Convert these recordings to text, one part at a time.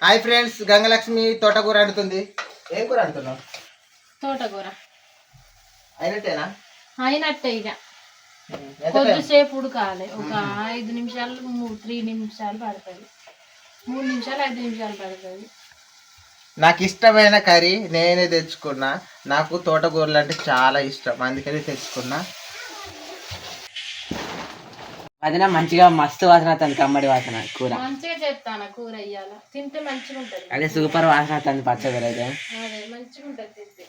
Hi friends, Gangalakshmi తోటకూర వండుతుంది. ఏం కూర వండుతున్నావు? తోటకూర అయినట్టేనా? అయినట్టే. ఇక కొద్దిసేపు ఉడకాలి. ఒక 5 నిమిషాలు 3 నిమిషాలు పడుతుంది. 3 నిమిషాలు 5 నిమిషాలు పడుతుంది. నాకు ఇష్టమైన కర్రీ నేనే తెచ్చుకున్నా. నాకు తోటకూరలు అంటే చాలా ఇష్టం, అందుకని తెచ్చుకున్నా. అదినా మంచిగా మస్తు వాసన అవుతుంది. కమ్మడి వాసన కూర మంచిగా చేస్తాను. కూర అయ్యాల తింటే మంచిగా ఉంటుంది. అదే సూపర్ వాసన అవుతుంది. పచ్చకూర అయితే అదే మంచిగా ఉంటుంది తింటే.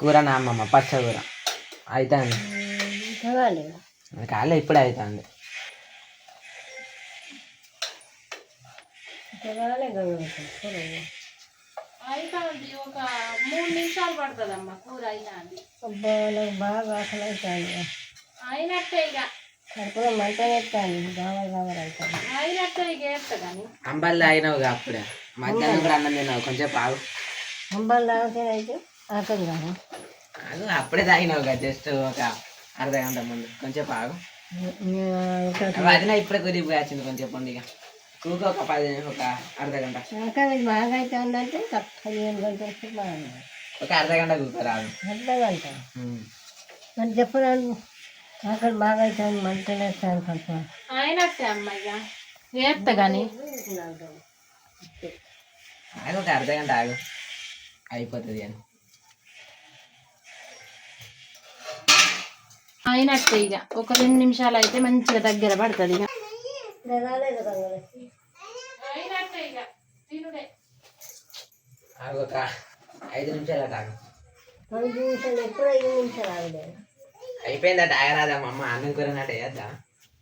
కూర నా అమ్మమ్మ పచ్చకూర అవుతుంది. కాలే ఇప్పుడే అవుతుంది. అవుతుంది. ఒక 3 నిమిషాలు పడుతుంది అమ్మ కూర అవుతుంది. బాగా వాసన అవుతుంది. అయినట్టే ఇక కడుపులో మంట వేస్తాను. బాగా అవుతుంది. అయినట్టే ఇక వేస్తా కానీ అంబల్ తాగినావుగా అప్పుడే. మధ్యాహ్నం కూడా అన్నం తిన్నావు. కొంచెం పావు అంబాలు తాగితే అయితే ఆకలి కాదు. అది అప్పుడే తాగినావుగా జస్ట్ ఒక అర్ధ గంట ముందు. కొంచెం పావు అదినా ఇప్పుడే కొద్దిగా వచ్చింది. కొంచెం పండుగ కూక ఒక అర్ధ గంట ఆకలి బాగా అవుతుందంటే 15 గంటలు బాగా ఒక అర్ధ గంట కూక రాదు. అర్ధ గంట మరి చెప్పరాదు. ఆకలి బాగా అవుతుంది. మంట వేస్తాను కొంచెం. అయినట్టే అమ్మ ఇక వేస్తా కానీ ఆగు, ఒక అర్ధ గంట ఆగు, అయిపోతుంది అని. అయినట్టే ఇక ఒక 2 నిమిషాలు అయితే మంచిగా దగ్గర పడుతుంది. ఇక అయినట్టే ఇక తినుడే. ఆగు, ఒక 5 నిమిషాలు అట ఆగు. 5 నిమిషాలు ఎప్పుడు 5 నిమిషాలు ఆగలేదు. అయిపోయిందట. ఆగరాదమ్మ. అమ్మ అన్నం కూర నట వేద్దా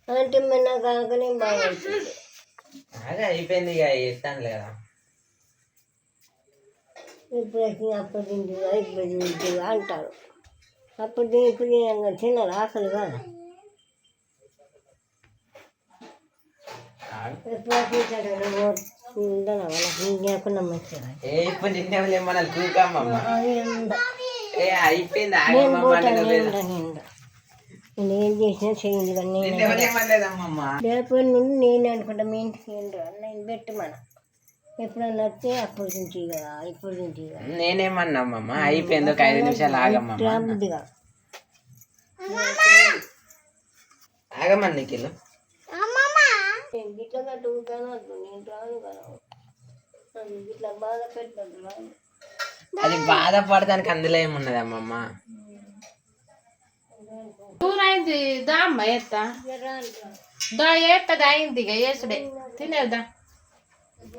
అంటే నాకు ఆకలి బాగా అవుతుంది. అదే అయిపోయింది. ఇక ఎత్తాను లేదా ఇప్పుడు అప్పుడు తింటుందా ఇప్పుడు తింటుందా అంటారు. అప్పుడు ఇప్పుడు తినాలి. ఆకలి కాదు. ఎప్పుడు తింటాడు వాళ్ళకి ఇంకేకుండా మంచిగా ఇప్పుడు నిన్నే మన కూకమ్మ. ఏ అయిపోయింది. నేను ఏం చేసినా చేయండి కానీ రేపటి నుండి నేను అనుకుంటా మీ ఇంటికి నేను పెట్టమన ఎప్పుడన్నా వస్తే అప్పుడు తింటి కదా ఇప్పుడు తింటి కదా. నేనేమన్నామ్మమ్మ అయిపోయింది. ఒక 5 నిమిషాలు ఆగమ్మ. బుద్ధిగా ఆగమ్మా నీకెళ్ళు. గిట్ల కట్టుకుంటాను వద్దు. నేను రాను కదా ఇట్లా బాధ పెట్టద్దు. అది బాధపడటానికి అందులో ఏమున్నది అమ్మమ్మ. కూర అయింది. దా అమ్మ ఎత్తా దా ఎత్తది అయింది. ఇక వేసుడే తినేదా.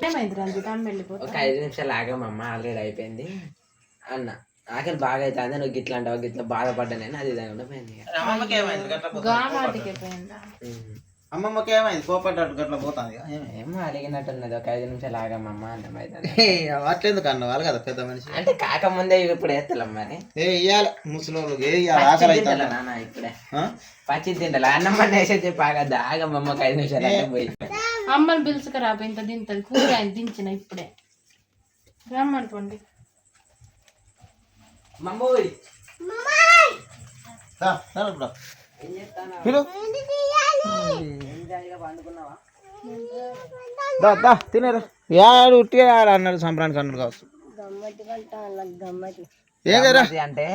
ఏమైంది రంజిత్ అమ్మ వెళ్ళిపోతా. ఒక 5 నిమిషాలు ఆగమమ్మ. ఆల్రెడీ అయిపోయింది అన్న. ఆకలి బాగా అవుతుంది. నువ్వు గిట్లా అంటావు. గిట్లా బాధపడ్డా నేను అది ఇదాకుండా పోయింది. గామాటికి పోయిందా? అమ్మమ్మకి ఏమైంది? కోపడ్డట్టు గట్లా పోతుంది. ఏమో అడిగినట్టున్నది. ఒక 5 నిమిషాలు ఆగమమ్మ అన్నమైతుంది. అట్లేందుకు అన్నవాళ్ళు కదా పెద్ద మనిషి. అంటే కాకముందే ఇప్పుడు వేస్తలేం మరి. ఇయ్యాలి ముసలోళ్ళకి నాన్న ఇప్పుడే పచ్చి తింటాలి. అన్నం పని వేసే చెప్పి ఆగద్దు. ఆగమమ్మ ఒక 5 నిమిషాలు అంటే పోయి అమ్మని పిలుచుకురాబో. ఇంత తింటది కూర ఆయన దించిన ఇప్పుడే రమ్మనుకోండి. మమ్మోయ్ తినేరా యాడు ఉట్టిగా అన్నాడు. సంబరానికి అన్నాడు కావచ్చు. గమ్మతి కంటా గమ్మతి ఏం కదా అంటే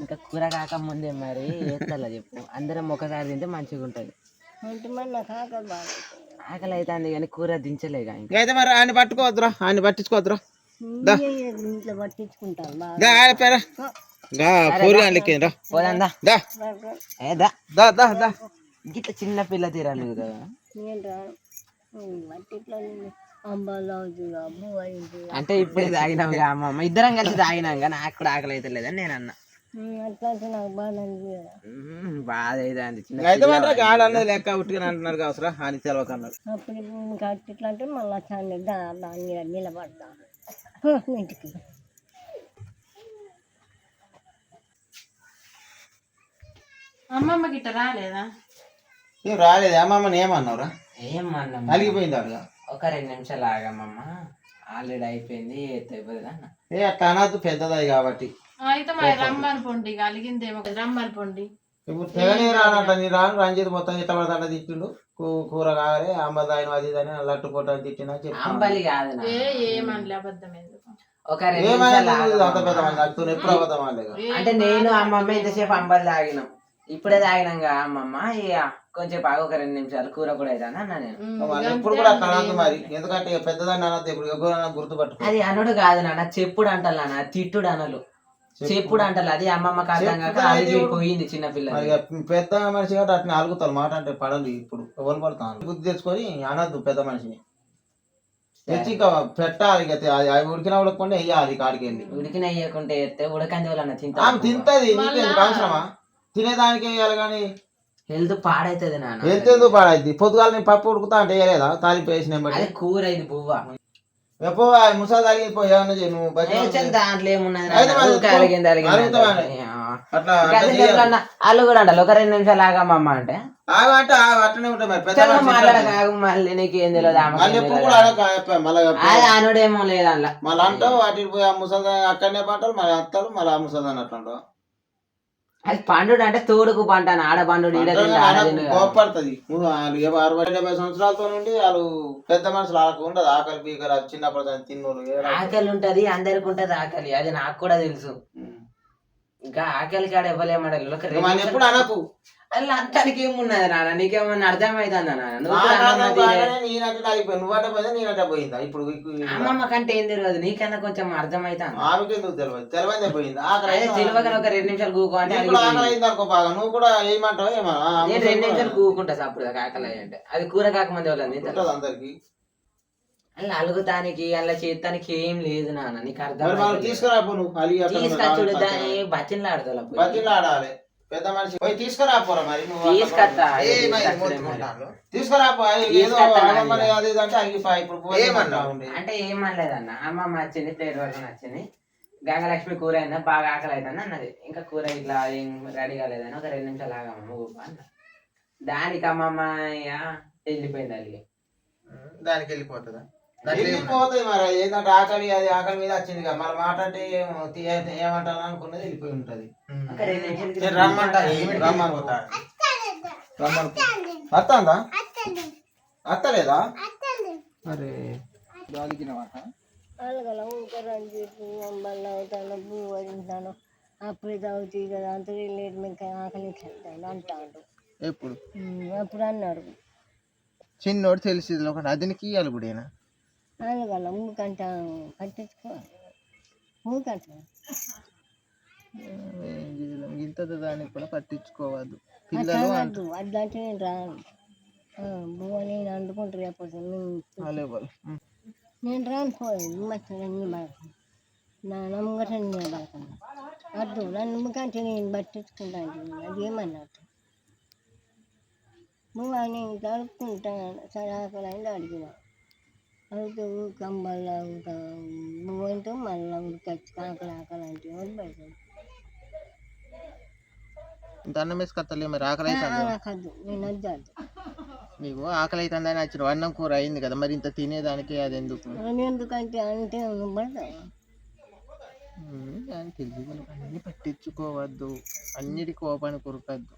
ఇంకా కూర కాక ముందే మరి వేస్తా చెప్పు. అందరం ఒకసారి తింటే మంచిగా ఉంటది. నాకు ఆకలి బాగా ఆకలి అవుతుంది కానీ కూర దించలేగా. ఇంకా అయితే మరి ఆయన పట్టుకోవద్దురా, ఆయన పట్టించుకోవద్దురా. ఇంట్లో పట్టించుకుంటాను బాగా. గిట్ల చిన్న పిల్ల తీరాలి కదా. నేను రాను మట్టిట్లో అంబాలు అబ్బు అయింది. అంటే ఇప్పుడే తాగినాం అమ్మమ్మ. ఇద్దరం కలిసి తాగినాం కానీ నాకు కూడా ఆకలి అయితే లేదని నేను అన్నా. అట్లా నాకు బాధ అనిపించదు. బాధ అయితే గాడు అన్నది లెక్క ఉట్టిగా అంటున్నారు కావసరా అని తెలవకన్నారు. అప్పుడు ఇంకా అట్లా అంటే మళ్ళీ చాలు దాన్ని నిలబడతా ఇంటికి. అమ్మమ్మ గిట్ట రాలేదా? ఏం రాలేదు. అమ్మమ్మని ఏమన్నావురా? ఏమన్నా అలిగిపోయింది అడుగా. ఒక 2 నిమిషాలు ఆగమ్మమ్మ. ఆల్రెడీ అయిపోయింది. అయిపోతుంది అన్న. అట్లా అనద్దు, పెద్దది కాబట్టి. అయితే మరి రమ్మని పొండి కలిగిందేమో రమ్మని పొండి. ఇప్పుడు తెగనే రానట నీ రాను రంజిత్ మొత్తం ఇట్లా పడతా తిట్టిండు. కూర కావాలి అంబలి తాగిన అది ఇదని లట్టు పొట్ట తిట్టినా చెప్పి అంబలి కాదు నా. ఏమనలే అబద్ధం ఎందుకు ఒక 2 నిమిషాలు ఏమైనా ఆగమ్మా. అంత పెద్ద మంది అడుగుతున్నా ఎప్పుడు అబద్ధం అనలేదు. అంటే నేను అమ్మమ్మ ఇంతసేపు అంబలి తాగినాం, ఇప్పుడే తాగినాక అమ్మమ్మ ఇక కొంచెం బాగా ఒక 2 నిమిషాలు కూర కూడా అవుతాను అన్నా నేను. ఎప్పుడు కూడా అట్లా అనద్దు మరి, ఎందుకంటే పెద్దదాన్ని అనద్దు. ఇప్పుడు ఎవరైనా గుర్తుపట్టు. అది అనుడు కాదు నాన్న, చెప్పుడు అంటారు నాన్న, తిట్టుడు అనలు, చెప్పుడు అంటారు. అది అమ్మమ్మకి అర్థం కాక అది పోయింది చిన్నపిల్ల. పెద్ద మనిషి కాబట్టి అట్లా అలుగుతారు. మాట అంటే పడదు. ఇప్పుడు ఎవరు పడతాను బుద్ధి తెచ్చుకొని అనద్దు పెద్ద మనిషిని. తెచ్చి ఇంకా పెట్టాలి. ఇక అవి ఉడికినా ఉడకకుండా వేయాలి కాడికి వెళ్ళి. ఉడికిన వేయకుంటే ఎత్తే ఉడకంది వాళ్ళన్న తింటా. ఆమె తింటది, నీకెందుకు అవసరమా? తినేదానికి వేయాలి కానీ హెల్త్ పాడైతుంది నాన్న. ఎంత ఎందుకు పాడైద్ది? పొద్దుగాల నేను పప్పు ఉడుకుతా అంటే వేయలేదా తాలింపు వేసిన అది కూర, ఇది బువ్వ. ఎప్పుడు ముసా తగిలిపోయి ఏమన్నా చేయి నువ్వు దాంట్లో ఏమున్నది అయితే మరి అట్లా వాళ్ళు కూడా అంటారు ఒక 2 నిమిషాలు ఆగమ్మమ్మ అంటే ఆగంటే అట్లనే ఉంటాయి మరి. పెద్ద మాట్లాడక మళ్ళీ నీకేం తెలియదు. మళ్ళీ ఎప్పుడు కూడా మళ్ళీ అది అనుడేమో లేదు అలా. మళ్ళీ అంటావు వాటికి పోయి ఆ ముసల్దాన్ని అక్కడనే పంటారు, మళ్ళీ అత్తారు, మళ్ళీ ఆ ముసల్దాన్ని అట్లా అంటావు. అది పండు అంటే తోడుకు పంటాను, ఆడ పండు కోపడుతుంది. 60-70 సంవత్సరాలతో నుండి వాళ్ళు పెద్ద మనుషులు వాళ్ళకు ఉండదు ఆకలి పీకలు. చిన్నప్పుడు తిన్నోళ్ళు ఆకలి ఉంటది, అందరికి ఉంటది ఆకలి, అది నాకు కూడా తెలుసు. ఇంకా ఆకలి కాడ ఇవ్వలేమడలు ఎప్పుడు అనకు. అలా అంతానికి ఏమున్నది నాన్న, నీకేమన్నా అర్థమైతుందా నాన్న? నువ్వట పోయిందా నేనట పోయిందా? ఇప్పుడు అమ్మమ్మ కంటే ఏం తెలియదు, నీకన్నా కొంచెం అర్థమైతా. ఆమెకి ఎందుకు తెలియదు? తెలియదే పోయిందా? తెలియక ఒక 2 నిమిషాలు కూకో అంటే ఆకలి అయింది అనుకో బాగా, నువ్వు కూడా ఏమంటావు? ఏమో నేను 2 నిమిషాలు కూకుంటా అప్పుడు ఆకలి అంటే. అది కూర కాకముందే వాళ్ళని అందరికి అలా అలుగుతానికి అలా చేస్తానికి ఏం లేదు నాన్న, నీకు అర్థం. తీసుకురాపో నువ్వు తీసుకొచ్చుడు దాన్ని బతిలాడతా బతిలాడాలి. పెద్ద మనిషి పోయి తీసుకురాపోరా మరి. నువ్వు తీసుకురాపో అంటే ఏమనలేదన్న. అమ్మమ్మ వచ్చింది, ప్లేట్ వరకు వచ్చింది, గంగలక్ష్మి కూర అయినా బాగా ఆకలి అవుతుంది అన్నది. ఇంకా కూర ఇట్లా ఏం రెడీ కాలేదని ఒక 2 నిమిషాలు ఆగమ్మమ్మ ఊప అన్న. దానికి అమ్మమ్మ వెళ్ళిపోయింది. అది దానికి వెళ్ళిపోతుందా? వెళ్ళిపోతుంది మరి. ఏంటంటే ఆకలి, అది ఆకలి మీద వచ్చింది కదా మరి. మాట అంటే ఏమంటాను అనుకున్నది వెళ్ళిపోయి ఉంటది. అత్తందా? అత్తలేదా? అరే అలగల రంజిత్ అంబల్ అవుతాను, పువ్వు తింటాను, అప్పుడే తాగుతాయి కదా అంత లేట్ మీకు ఆకలి అంటాడు. ఎప్పుడు అప్పుడు అన్నాడు చిన్నోడు తెలిసి ఒకటి అదినికి ఇవ్వాలి కూడా. అలగల ఊకంట కట్టించుకోవాలి, ఊకంట ఇంత దానికి కూడా పట్టించుకోవద్దు. అట్లాంటి నేను రాను. బువ్వ నేను వండుకుంటారు ఎప్పుడు నేను రాను. పోయింది మచ్చలన్నీ పడతాను, నా నమ్మకం నేను పడతాను. అద్దు నన్ను కంటే నేను పట్టించుకుంటాను. అది ఏమన్నట్టు బువ్వ నేను కలుపుకుంటాను. సరే ఆకలి అడిగిన అడిగితే కంబల్లా బువ్వంటూ మళ్ళీ ఉడికొచ్చి ఆకలి అంటే వదిలిపెడతాను. అన్నం వేసుకొస్తలే మరి. ఆకలి అవుతుంది, నేను వద్దు. నీకు ఆకలి అవుతుందని వచ్చిన అన్నం కూర అయింది కదా మరి. ఇంత తినేదానికి అది ఎందుకు? ఎందుకంటే అంటే పడతావా? తెలిసి అన్ని పట్టించుకోవద్దు, అన్నిటి కోపాన్ని కొరకద్దు.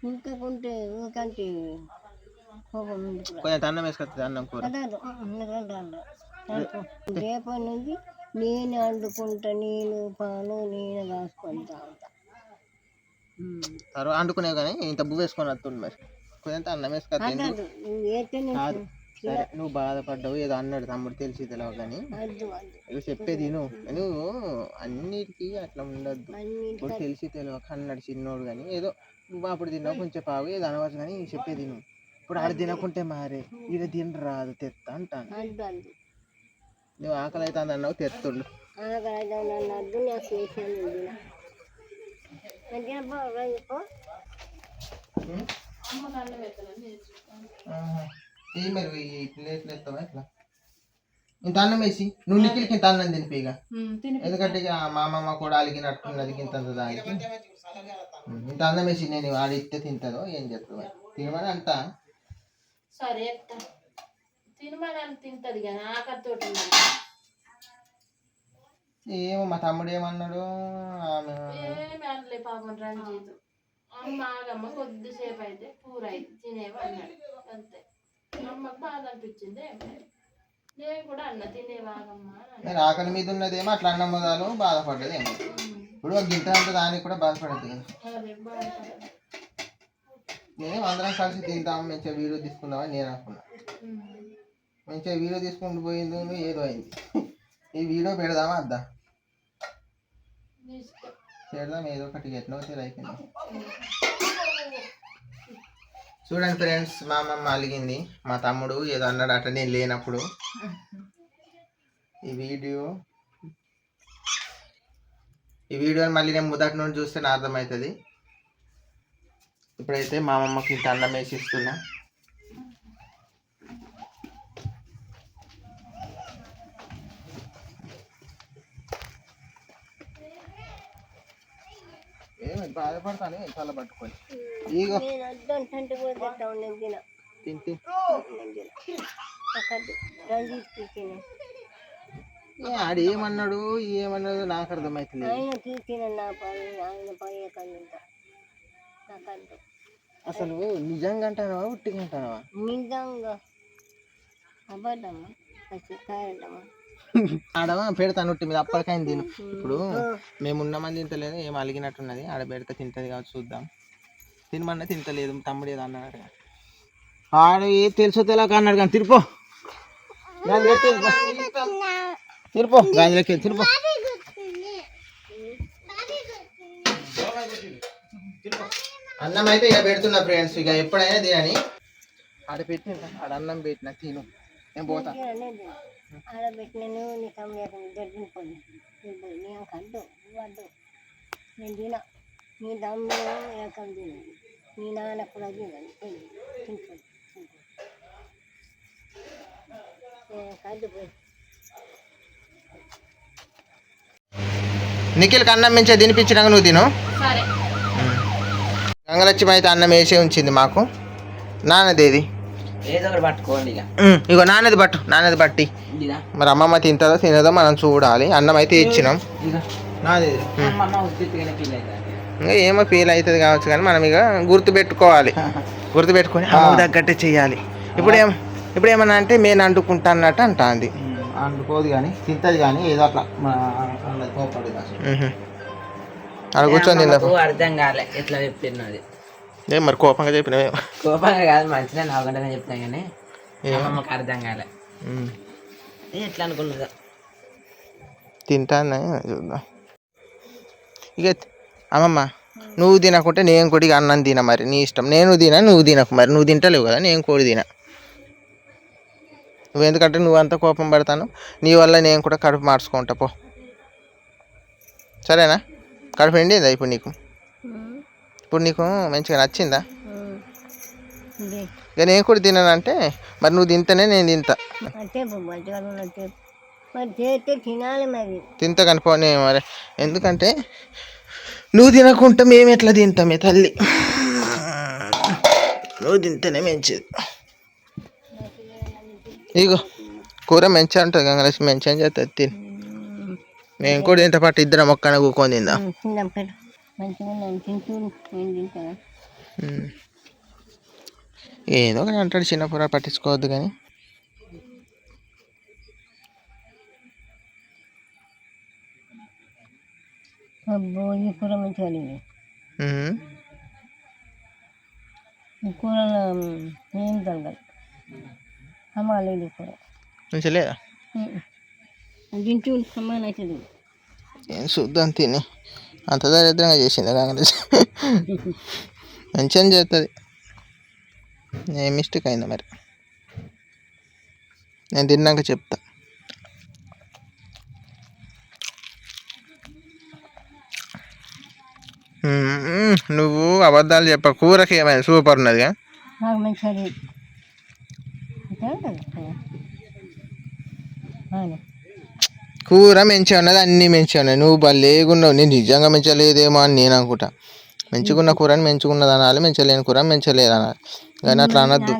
ఇంకకుంటే ఊకంటే కోపం కొంచెం అన్నం వేసుకొస్తుంది అన్నం కూర. రేపటి నుంచి నేను వండుకుంటా, నేను పాను నేను కాసుకుంటా ఉంటా. తర్వాత వండుకునేవి కానీ ఇంత బువ్వ వేసుకొని వస్తుంది మరి. కొంచెం అన్నం వేసుకొస్తుంది. సరే నువ్వు బాధపడ్డావు ఏదో అన్నాడు తమ్ముడు తెలిసి తెలియవు కానీ చెప్పేది నువ్వు అన్నిటికీ అట్లా ఉండద్దు. ఇప్పుడు తెలిసి తెలియక అన్నాడు చిన్నోడు కానీ ఏదో నువ్వు అప్పుడు తిన్నావు కొంచెం పావు ఏదో అనవచ్చు కానీ చెప్పేది నువ్వు. ఇప్పుడు ఆడ తినకుంటే మారే ఈడ తినరాదు తెత్తా అంటాను. నువ్వు ఆకలి అవుతుంది అన్నావు తెత్తుండు. మరి ప్లేట్లు ఎత్తావా ఇట్లా ఇంత అన్నం వేసి నువ్వు నిఖిల్కి ఇంత అన్నం తినిపిగా. ఎందుకంటే ఇక మా అమ్మమ్మ కూడా అలిగినట్టున్నది ఇంత దానికి. ఇంత అన్నం వేసి నేను ఆడిస్తే తింటుందో ఏం చెప్తావు తినమని అంట. సరే తినమని తింటది కానీ ఆకలితో ఏమో మా తమ్ముడు ఏమన్నాడు ఆమె ఏమి అనలే పాపం రంజిత్ మాగమ్మ కొద్దిసేపు అయితే కూర అయితే తినేవి అన్నాడు అంతే. అమ్మకు బాధ అనిపించింది నేను కూడా అన్న తినేవాగమ్మ నేను ఆకలి మీద ఉన్నదేమో అట్లా అన్న మొదలు బాధపడ్డదేమో. ఇప్పుడు ఒక గింట అంటే దానికి కూడా బాధపడద్దు కదా. నేను అందరం కలిసి తింటాము మంచిగా వీడియో తీసుకుందామని నేను అనుకున్నా. మంచిగా వీడియో తీసుకుంటూ పోయింది ఏదో అయింది. ఈ వీడియో పెడదామా అద్దా పెడదాం ఏదో ఒకటి ఎట్లా వచ్చేది అయిపోయింది. చూడండి ఫ్రెండ్స్ మా అమ్మమ్మ అలిగింది. మా తమ్ముడు ఏదో అన్నాడు అట్లా నేను లేనప్పుడు. ఈ వీడియోని మళ్ళీ నేను మొదటి నుండి చూస్తే నాకు అర్థమవుతుంది. ఇప్పుడైతే మా అమ్మమ్మకి ఇంత అన్నం వేసి ఇస్తున్నా. ఏమి బాధపడతాను చాలా పట్టుకొని ఇగో ఆడు ఏమన్నాడు నాకు అర్థమవుతుంది. అసలు నిజంగా అంటావా ఉట్టిగా అంటావా? నిజంగా అబద్ధమా ఆడవా పెడతాను ఉట్టి మీద అప్పటికైనా తిను. ఇప్పుడు మేము ఉన్నమంది తింటలేదు ఏం అలిగినట్టున్నది. ఆడ పెడితే తింటది కావచ్చు చూద్దాం. తినమన్నా తింటలేదు. తమ్ముడు ఏదో అన్నాడు ఆడ ఏ తెలుసో తెలియక అన్నాడు కానీ తిరిపో తిరిపో గాజులకి తిరిపో. అన్నం అయితే ఇక పెడుతున్నా ఫ్రెండ్స్. ఇక ఎప్పుడైనా తినని ఆడ పెట్టిన ఆడ అన్నం పెట్టిన తిను. నేను పోతా ఆడబెట్టినను నీ తమ్ముడు దొడ్డిపోయి నీ కద్దు వద్దు నేను తిన నీ తమ్ముడు ఏకం తిను నీ నాన్న కూడా తినను తింటాను కద్దు పోయి. నిఖిల్కి అన్నం మంచిగా తినిపించినాక నువ్వు తిను. సరే. గంగలక్ష్మి అయితే అన్నం వేసే ఉంచింది మాకు. నాన్నదేది ఏదో ఒకటి పట్టుకోండి ఇక. ఇగో నాన్నది బట్టి మరి అమ్మమ్మ తింటుందో తినదో మనం చూడాలి. అన్నం అయితే ఇచ్చినాం. ఇంకా ఏమో ఫీల్ అవుతుంది కావచ్చు కానీ మనం ఇక గుర్తుపెట్టుకొని అమ్మకు తగ్గట్టే చెయ్యాలి. ఇప్పుడు ఏమన్నా అంటే నేను అంటుకుంటా అన్నట్టు అంటుంది. అంటుకోదు కానీ తింటది కానీ ఏదో అట్లా అక్కడ కూర్చొని అర్థం కాలే ఎట్లా చెప్తున్నది. ఏం మరి కోపంగా చెప్పినవే? కోపంగా కాదు మంచిగా నవ్వకుండా చెప్తాను కానీ అమ్మమ్మకి అర్థం కాలే ఎట్లా అనుకున్నదా. తింటాను చూద్దాం. ఇక అమ్మమ్మ నువ్వు తినకుంటే నేను కూడా ఇక అన్నం తిన మరి నీ ఇష్టం. నేను తిన నువ్వు తినకు మరి. నువ్వు తింటలేవు కదా నేను కూడా తిన. నువ్వు ఎందుకంటే నువ్వంతా కోపం పడతాను నీ వల్ల నేను కూడా కడుపు మార్చుకుంటా పో. సరేనా? కడుపు నిండిందా ఇప్పుడు నీకు? ఇప్పుడు నీకు మంచిగా నచ్చిందా? ఇక నేను కూడా తినానంటే మరి నువ్వు తింటేనే నేను తింటా. తింటా కనిపోనే మరి. ఎందుకంటే నువ్వు తినకుంటే మేము ఎట్లా తింటామే తల్లి. నువ్వు తింటేనే మంచిది. ఇగో కూర మంచిగా ఉంటుంది. గంగలక్ష్మి మంచిగా చేస్తుంది తిని. మేము కూడా ఇంత పాటు ఇద్దరం ఒక్కనే కూకొని తిందాం. ఏదో ఒకటి అంటాడు చిన్న కూర పట్టించుకోవద్దు కానీ. అబ్బో ఈ కూర మంచిగా లేదు. ఈ కూర ఏం తగ్గదు. అమ్మ లేదు కూర మంచిగా లేదా? తింటూ అమ్మ నచ్చదు. ఏం చూద్దాం తిని. అంత దరిద్రంగా చేసింది కాంగ్రెస్. మంచిగా చేస్తుంది. ఏ మిస్టేక్ అయిందా మరి? నేను తిన్నాక చెప్తా. నువ్వు అబద్ధాలు చెప్ప. కూరకి ఏమైనా సూపర్ ఉన్నదిగా. కూర మంచిగా ఉన్నది అన్నీ మంచిగా ఉన్నాయి. నువ్వు లేకున్నావు. నేను నిజంగా మంచిగా లేదేమో అని నేను అనుకుంటా. మంచిగున్న కూరని మంచిగున్నది అనాలి. మంచిగా లేని కూరని మంచిగా లేదు అనాలి. కానీ అట్లా అనద్దు.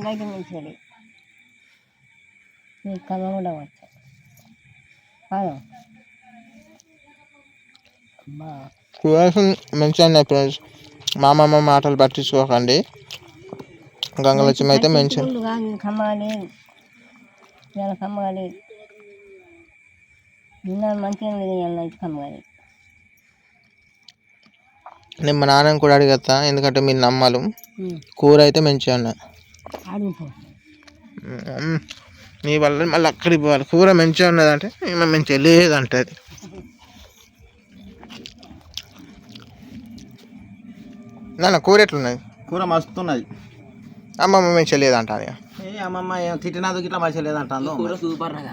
కూరస్ మంచిగా ఉన్నాయి ఫ్రెండ్స్. మా అమ్మమ్మ మాటలు పట్టించుకోకండి. గంగలక్ష్మి అయితే మంచిగా కమ్మగా లేదు, ఇలా కమ్మగా లేదు. నిన్న మంచిగా అయితే కమ్మగా లేదు. నేను మా నాన్నని కూడా అడిగేస్తా, ఎందుకంటే మీరు నమ్మలు. కూర అయితే మంచిగా ఉన్నాయి. అడుగుపో నీ వల్ల మళ్ళీ అక్కడికి పోవాలి. కూర మంచిగా ఉన్నదంటే ఈమె మంచిగా లేదంటే అది. నాన్న కూర ఎట్లున్నది? కూర మస్తున్నది. అమ్మమ్మ మంచిగా లేదంట అది. ఏ అమ్మమ్మ ఏం తిట్టినందుకు ఇట్లా మంచిగా లేదంటాను. కూర సూపర్ అన్న.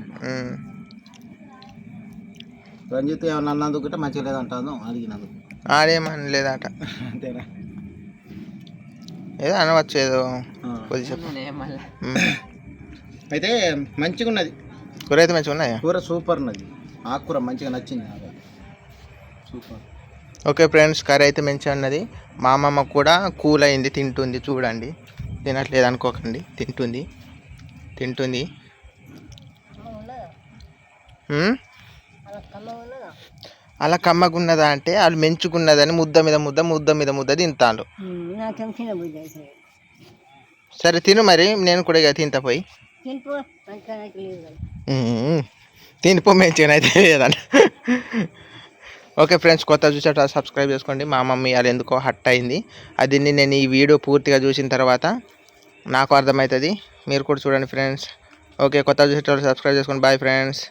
రంజిత్ ఏమన్నా అన్నందుకు ఇట్లా మంచిగా లేదంటాను అడిగినందుకు. ఆడేమని లేదట, అంతేనా? ఏదో అనవచ్చు, ఏదో కొద్దిసేపు. అయితే మంచిగా ఉన్నది కూర అయితే మంచిగా ఉన్నాయా? కూర సూపర్ ఉన్నది. ఆకుకూర మంచిగా నచ్చింది నాకు. సూపర్. ఓకే ఫ్రెండ్స్, కర్రీ అయితే మంచిగా ఉన్నది. మా అమ్మమ్మ కూడా కూల్ అయింది, తింటుంది. చూడండి, తినట్లేదు అనుకోకండి, తింటుంది. అలా కమ్మగున్నదా అంటే వాళ్ళు మెంచుకున్నదని ముద్ద మీద ముద్ద తింటాను. సరే తిను మరి, నేను కూడా ఇక తింటా పోయి. తినిపో, మంచిగా అయితే లేదంట. ఓకే ఫ్రెండ్స్, కొత్త చూసేట సబ్స్క్రైబ్ చేసుకోండి. మా మమ్మీ అది ఎందుకో హట్ అయింది. అది నేను ఈ వీడియో పూర్తిగా చూసిన తర్వాత నాకు అర్థమవుతుంది. మీరు కూడా చూడండి ఫ్రెండ్స్. ఓకే, కొత్త చూసేట సబ్స్క్రైబ్ చేసుకోండి. Bye friends.